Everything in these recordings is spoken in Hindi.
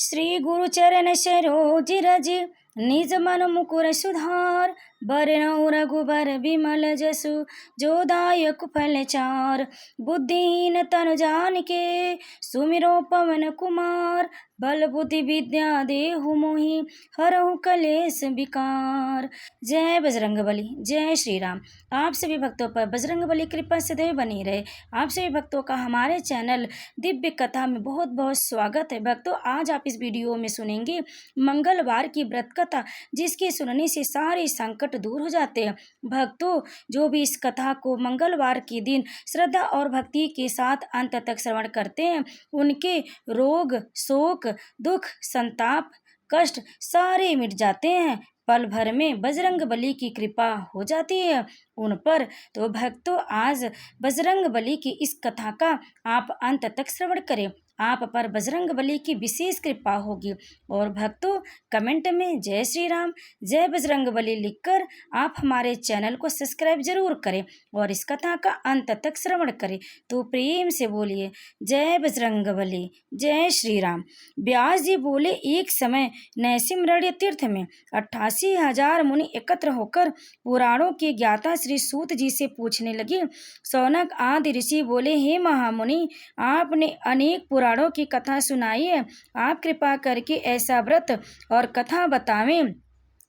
श्री गुरु चरण सरोज रज निज मन मुकुर सुधार। बरनउँ रघुबर विमल जसु जो दायक फल चार। बुद्धिहीन तनु जानिके सुमिरो पवन कुमार। बल बुद्धि विद्या देहु मोहि हरहु कलेश विकार। जय बजरंगबली, जय श्री राम। आप सभी भक्तों पर बजरंगबली कृपा सदैव बनी रहे। आप सभी भक्तों का हमारे चैनल दिव्य कथा में बहुत बहुत स्वागत है। भक्तों, आज आप इस वीडियो में सुनेंगे मंगलवार की व्रत कथा, जिसके सुनने से सारे संकट दूर हो जाते हैं। भक्तों, जो भी इस कथा को मंगलवार के दिन श्रद्धा और भक्ति के साथ अंत तक श्रवण करते हैं, उनके रोग, शोक, दुख, संताप, कष्ट सारे मिट जाते हैं। पल भर में बजरंगबली की कृपा हो जाती है उन पर। तो भक्तों, आज बजरंगबली की इस कथा का आप अंत तक श्रवण करें, आप पर बजरंगबली की विशेष कृपा होगी। और भक्तों, कमेंट में जय श्री राम, जय बजरंगबली लिखकर आप हमारे चैनल को सब्सक्राइब जरूर करें और इस कथा का अंत तक श्रवण करें। तो प्रेम से बोलिए जय बजरंगबली, जय श्री राम। व्यास जी बोले, एक समय नैसिमरण्य तीर्थ में 88,000 मुनि एकत्र होकर पुराणों के ज्ञाता श्री सूत जी से पूछने लगे। शौनक आदि ऋषि बोले, हे महामुनि, आपने अनेक पुराणों की कथा सुनाई है। आप कृपा करके ऐसा व्रत और कथा बतावें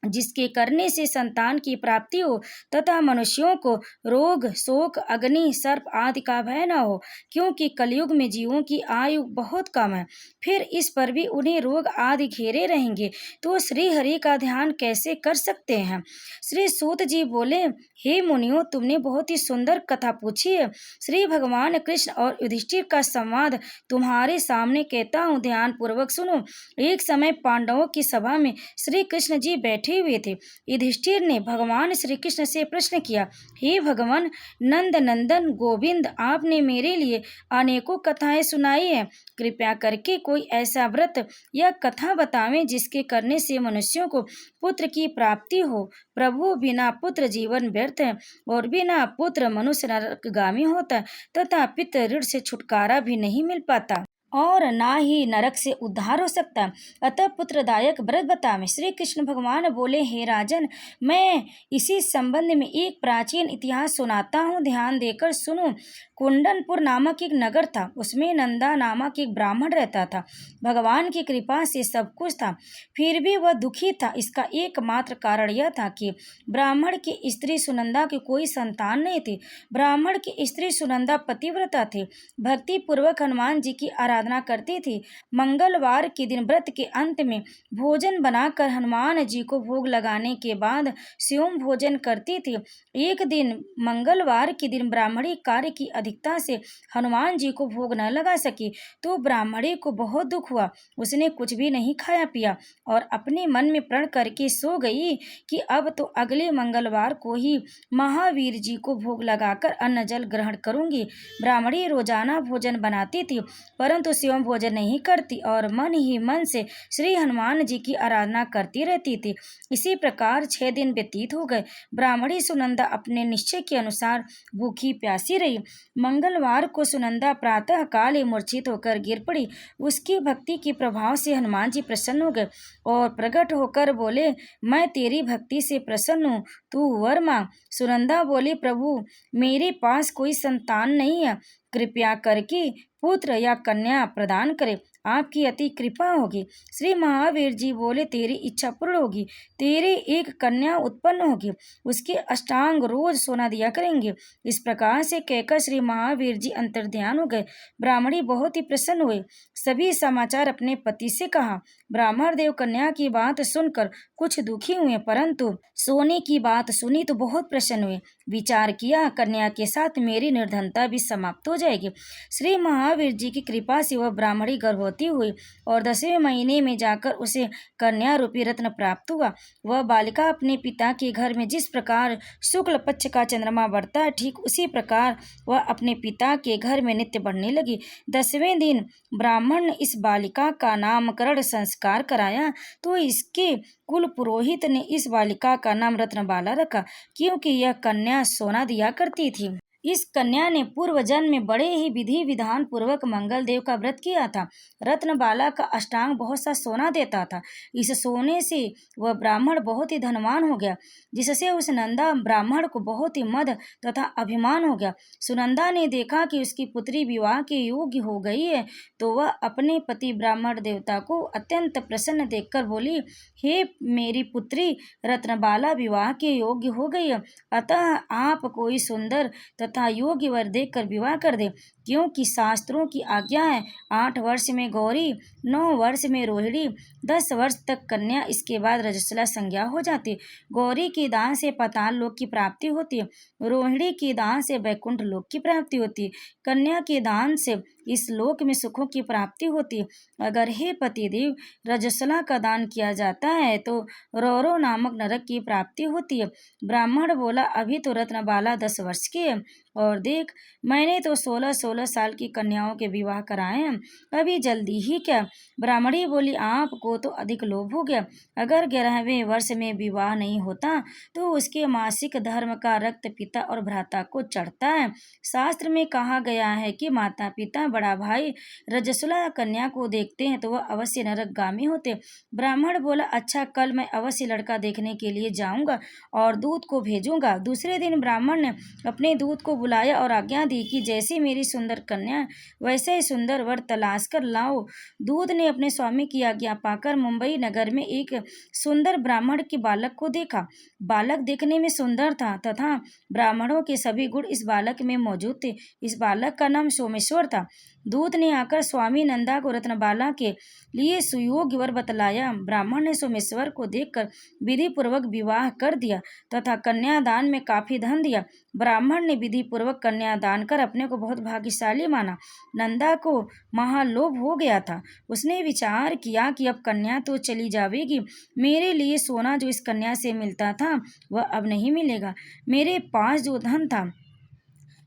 जिसके करने से संतान की प्राप्ति हो तथा मनुष्यों को रोग, शोक, अग्नि, सर्प आदि का भय न हो, क्योंकि कलयुग में जीवों की आयु बहुत कम है। फिर इस पर भी उन्हें रोग आदि घेरे रहेंगे तो श्री हरि का ध्यान कैसे कर सकते हैं। श्री सूत जी बोले, हे मुनियों, तुमने बहुत ही सुंदर कथा पूछी है। श्री भगवान कृष्ण और युधिष्ठिर का संवाद तुम्हारे सामने कहता हूँ, ध्यान पूर्वक सुनो। एक समय पांडवों की सभा में श्री कृष्ण जी बैठे हुए थे। युधिष्ठिर ने भगवान श्री कृष्ण से प्रश्न किया, हे भगवान नंद नंदन गोविंद, आपने मेरे लिए अनेकों कथाएं सुनाई हैं। कृपया करके कोई ऐसा व्रत या कथा बतावें जिसके करने से मनुष्यों को पुत्र की प्राप्ति हो। प्रभु, बिना पुत्र जीवन व्यर्थ है और बिना पुत्र मनुष्य नरकगामी होता है तथा पितृ ऋण से छुटकारा भी नहीं मिल पाता और ना ही नरक से उद्धार हो सकता। अतः पुत्रदायक व्रत बतावें। श्री कृष्ण भगवान बोले, हे राजन, मैं इसी संबंध में एक प्राचीन इतिहास सुनाता हूँ, ध्यान देकर सुनो। कुंडनपुर नामक एक नगर था, उसमें नंदा नामक एक ब्राह्मण रहता था। भगवान की कृपा से सब कुछ था, फिर भी वह दुखी था। इसका एकमात्र कारण यह था कि ब्राह्मण की स्त्री सुनंदा की कोई संतान नहीं थी। ब्राह्मण की स्त्री सुनंदा पतिव्रता थी, भक्ति पूर्वक हनुमान जी की आराधना करती थी। मंगलवार के दिन व्रत के अंत में भोजन बनाकर हनुमान जी को भोग लगाने के बाद स्वयं भोजन करती थी। एक दिन मंगलवार के दिन ब्राह्मणी कार्य की अधिकता से हनुमान जी को भोग न लगा सकी तो ब्राह्मणी को बहुत दुख हुआ। उसने कुछ भी नहीं खाया पिया और अपने मन में प्रण करके सो गई कि अब तो अगले मंगलवार को ही महावीर जी को भोग लगाकर अन्न जल ग्रहण करूंगी। ब्राह्मणी रोजाना भोजन बनाती थी परंतु स्वयं भोजन नहीं करती और मन ही मन से श्री हनुमान जी की आराधना करती रहती थी। इसी प्रकार 6 दिन व्यतीत हो गए। ब्राह्मणी सुनंदा अपने निश्चय के अनुसार भूखी प्यासी रही। मंगलवार को सुनंदा प्रातः काल ही मूर्छित होकर गिर पड़ी। उसकी भक्ति के प्रभाव से हनुमान जी प्रसन्न हो गए और प्रकट होकर बोले, मैं तेरी भक्ति से प्रसन्न हूँ, तू वर मांग। सुनंदा बोली, प्रभु, मेरे पास कोई संतान नहीं है, कृपया करके पुत्र या कन्या प्रदान करें, आपकी अति कृपा होगी। श्री महावीर जी बोले, तेरी इच्छा पूर्ण होगी, तेरे एक कन्या उत्पन्न होगी, उसके अष्टांग रोज सोना दिया करेंगे। इस प्रकार से कहकर श्री महावीर जी अंतर्ध्यान हो गए। ब्राह्मणी बहुत ही प्रसन्न हुए, सभी समाचार अपने पति से कहा। ब्राह्मण देव कन्या की बात सुनकर कुछ दुखी हुए परंतु सोने की बात सुनी तो बहुत प्रसन्न हुए। विचार किया, कन्या के साथ मेरी निर्धनता भी समाप्त हो जाएगी। श्री महावीर जी की कृपा से वह ब्राह्मणी गर्भवती हुई और 10वें महीने में जाकर उसे कन्या रूपी रत्न प्राप्त हुआ। वह बालिका अपने पिता के घर में जिस प्रकार शुक्ल पक्ष का चंद्रमा बढ़ता है, ठीक उसी प्रकार वह अपने पिता के घर में नित्य बढ़ने लगी। 10वें दिन ब्राह्मण ने इस बालिका का नामकरण संस्कार कराया तो इसके कुल पुरोहित ने इस बालिका का नाम रत्नबाला रखा, क्योंकि यह कन्या सोना दिया करती थी। इस कन्या ने पूर्व जन्म में बड़े ही विधि विधान पूर्वक मंगल देव का व्रत किया था। रत्नबाला का अष्टांग बहुत सा सोना देता था। इस सोने से वह ब्राह्मण बहुत ही धनवान हो गया, जिससे उस नंदा ब्राह्मण को बहुत ही मद तथा अभिमान हो गया। सुनंदा ने देखा कि उसकी पुत्री विवाह के योग्य हो गई है, तो वह अपने पति ब्राह्मण देवता को अत्यंत प्रसन्न देखकर बोली, हे मेरी पुत्री रत्नबाला विवाह के योग्य हो गई है, अतः आप कोई सुंदर तथा योग्य वर देखकर विवाह कर दे, क्योंकि शास्त्रों की आज्ञा है 8 वर्ष में गौरी, 9 वर्ष में रोहिणी, 10 वर्ष तक कन्या, इसके बाद रजस्वला संज्ञा हो जाती। गौरी के दान से पाताल लोक की प्राप्ति होती है, रोहिणी के दान से वैकुंठ लोक की प्राप्ति होती है, कन्या के दान से इस लोक में सुखों की प्राप्ति होती है। अगर हे पतिदेव रजस्वला का दान किया जाता है तो रौरव नामक नरक की प्राप्ति होती है। ब्राह्मण बोला, अभी तो रत्नबाला 10 वर्ष की है, और देख मैंने तो 16-16 साल की कन्याओं के विवाह कराए हैं, अभी जल्दी ही क्या। ब्राह्मणी बोली, आपको तो अधिक लोभ हो गया। अगर 11वें वर्ष में विवाह नहीं होता तो उसके मासिक धर्म का रक्त पिता और भ्राता को चढ़ता है। शास्त्र में कहा गया है कि माता पिता बड़ा भाई रजस्वला कन्या को देखते हैं तो वह अवश्य नरकगामी होते। ब्राह्मण बोला, अच्छा कल मैं अवश्य लड़का देखने के लिए जाऊंगा और दूत को भेजूंगा। दूसरे दिन ब्राह्मण ने अपने दूत को बुलाया और आज्ञा दी कि जैसी मेरी सुंदर कन्या वैसे ही सुंदर वर तलाश कर लाओ। दूत ने अपने स्वामी की आज्ञा पाकर मुंबई नगर में एक सुंदर ब्राह्मण के बालक को देखा। बालक देखने में सुंदर था तथा ब्राह्मणों के सभी गुण इस बालक में मौजूद थे। इस बालक का नाम सोमेश्वर था। दूत ने आकर स्वामी नंदा को रत्नबाला के लिए सुयोग्य वर बतलाया। ब्राह्मण ने सोमेश्वर को देखकर विधि पूर्वक विवाह कर दिया तथा कन्यादान में काफी धन दिया। ब्राह्मण ने विधि पूर्वक कन्यादान कर अपने को बहुत भाग्यशाली माना। नंदा को महालोभ हो गया था। उसने विचार किया कि अब कन्या तो चली जाएगी, मेरे लिए सोना जो इस कन्या से मिलता था वह अब नहीं मिलेगा। मेरे पास जो धन था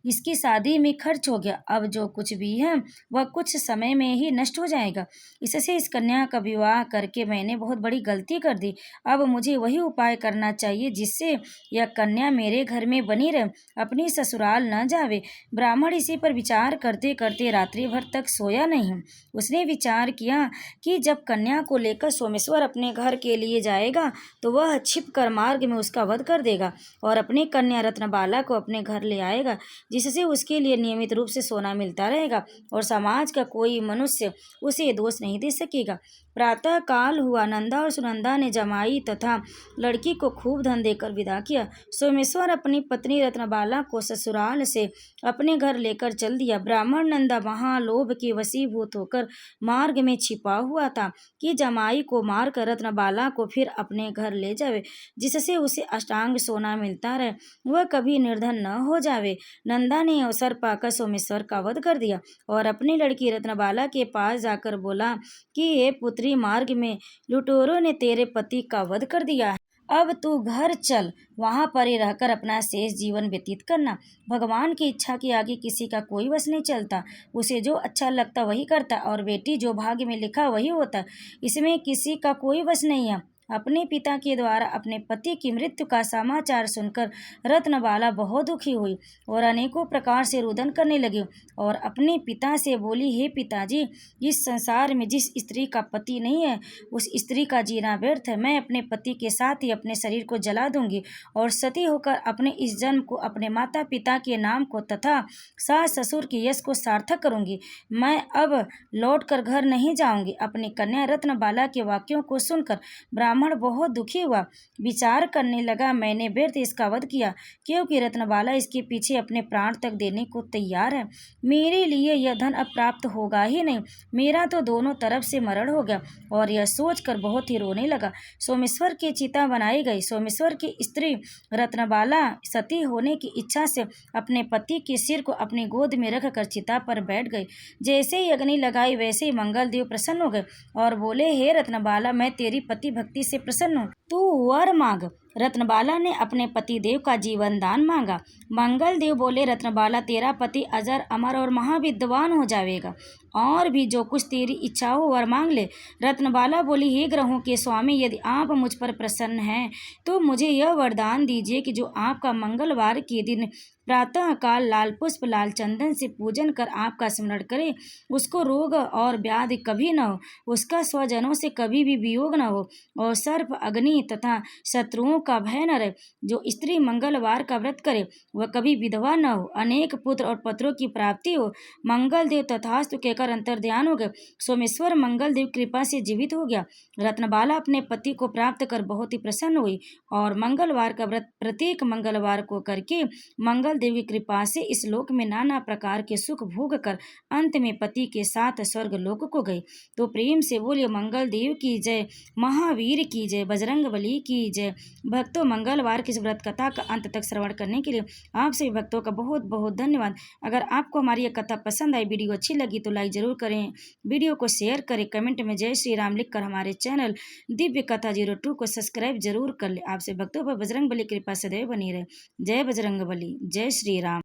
इसकी शादी में खर्च हो गया, अब जो कुछ भी है वह कुछ समय में ही नष्ट हो जाएगा। इससे इस कन्या का विवाह करके मैंने बहुत बड़ी गलती कर दी। अब मुझे वही उपाय करना चाहिए जिससे यह कन्या मेरे घर में बनी रहे, अपनी ससुराल न जावे। ब्राह्मण इसी पर विचार करते करते रात्रि भर तक सोया नहीं। उसने विचार किया कि जब कन्या को लेकर सोमेश्वर अपने घर के लिए जाएगा तो वह छिप कर मार्ग में उसका वध कर देगा और अपनी कन्या रत्नबाला को अपने घर ले आएगा, जिससे उसके लिए नियमित रूप से सोना मिलता रहेगा और समाज का कोई मनुष्य उसे दोष नहीं दे सकेगा। प्रातः काल हुआ। नंदा और सुनंदा ने जमाई तथा लड़की को खूब धन देकर विदा किया। सोमेश्वर अपनी पत्नी रत्नबाला को ससुराल से अपने घर लेकर चल दिया। ब्राह्मण नंदा महालोभ के वशीभूत होकर मार्ग में छिपा हुआ था कि जमाई को मारकर रत्नबाला को फिर अपने घर ले जावे, जिससे उसे अष्टांग सोना मिलता रहे, वह कभी निर्धन न हो जावे। नंदा ने अवसर पाकर सोमेश्वर का वध कर दिया और अपनी लड़की रत्नबाला के पास जाकर बोला कि हे पुत्री, मार्ग में लुटेरों ने तेरे पति का वध कर दिया है, अब तू घर चल, वहां पर ही रहकर अपना शेष जीवन व्यतीत करना। भगवान की इच्छा के आगे किसी का कोई वश नहीं चलता, उसे जो अच्छा लगता वही करता और बेटी जो भाग्य में लिखा वही होता, इसमें किसी का कोई वश नहीं है। अपने पिता के द्वारा अपने पति की मृत्यु का समाचार सुनकर रत्नबाला बहुत दुखी हुई और अनेकों प्रकार से रुदन करने लगी और अपने पिता से बोली, हे पिताजी, इस संसार में जिस स्त्री का पति नहीं है उस स्त्री का जीना व्यर्थ है। मैं अपने पति के साथ ही अपने शरीर को जला दूंगी और सती होकर अपने इस जन्म को अपने माता पिता के नाम को तथा सास ससुर के यश को सार्थक करूंगी। मैं अब लौट कर घर नहीं जाऊंगी। अपनी कन्या रत्नबाला के वाक्यों को सुनकर ब्राह्मण बहुत दुखी हुआ। विचार करने लगा, मैंने व्यर्थ इसका वध किया, क्योंकि रत्नबाला इसके पीछे अपने प्राण तक देने को तैयार है। मेरे लिए यह धन अब प्राप्त होगा ही नहीं, मेरा तो दोनों तरफ से मरण हो गया। और यह सोचकर बहुत ही रोने लगा। सोमेश्वर की चिता बनाई गई। सोमेश्वर की स्त्री रत्नबाला सती होने की इच्छा से अपने पति के सिर को अपनी गोद में रखकर चिता पर बैठ गई। जैसे ही अग्नि लगाई वैसे ही मंगल देव प्रसन्न हो गए और बोले, हे रत्नबाला, मैं तेरी पति भक्ति से प्रसन्न हूँ, तू वर मांग। रत्नबाला ने अपने पति देव का जीवन दान मांगा। मंगल देव बोले, रत्नबाला, तेरा पति अजर अमर और महाविद्वान हो जाएगा और भी जो कुछ तेरी इच्छा हो वर मांग ले। रत्नबाला बोली, हे ग्रहों के स्वामी, यदि आप मुझ पर प्रसन्न हैं तो मुझे यह वरदान दीजिए कि जो आपका मंगलवार के दिन प्रातः काल लाल पुष्प लाल चंदन से पूजन कर आपका स्मरण करे, उसको रोग और व्याधि कभी न हो, उसका स्वजनों से कभी भी वियोग न हो, और सर्प अग्नि तथा शत्रुओं का भय न रहे। जो स्त्री मंगलवार का व्रत करे वह कभी विधवा न हो, अनेक पुत्र और पत्रों की प्राप्ति हो। मंगल देव तथास्तु कहकर अंतर्ध्यान हो गए। सोमेश्वर मंगल देव कृपा से जीवित हो गया। रत्नबाला अपने पति को प्राप्त कर बहुत ही प्रसन्न हुई और मंगलवार का व्रत प्रत्येक मंगलवार को करके मंगल देव की कृपा से इस लोक में नाना प्रकार के सुख भोग कर अंत में पति के साथ स्वर्ग लोक को गई। तो प्रेम से बोलिए मंगल देव की जय, महावीर की जय, बजरंग बली की जय। भक्तों, मंगलवार की इस व्रत कथा का अंत तक श्रवण करने के लिए आप सभी भक्तों का बहुत बहुत धन्यवाद। अगर आपको हमारी यह कथा पसंद आई, वीडियो अच्छी लगी तो लाइक जरूर करें, वीडियो को शेयर करें, कमेंट में जय श्री राम लिखकर हमारे चैनल दिव्य कथा 02 को सब्सक्राइब जरूर कर ले। आपसे भक्तों पर बजरंग बली कृपा सदैव बनी रहे। जय बजरंग बली, जय श्री राम।